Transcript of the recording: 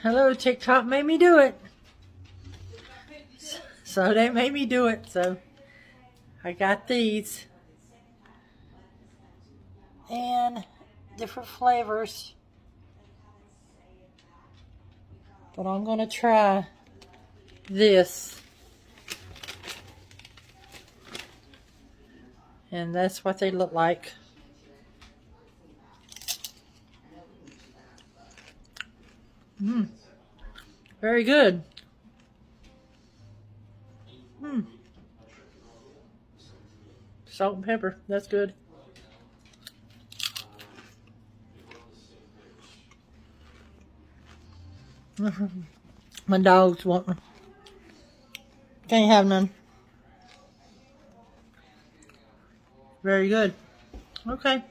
Hello, TikTok made me do it. So they made me do it. So I got these. And different flavors. But I'm going to try this. And that's what they look like. Very good. Salt and pepper. That's good. My dogs want me. Can't have none. Very good. Okay.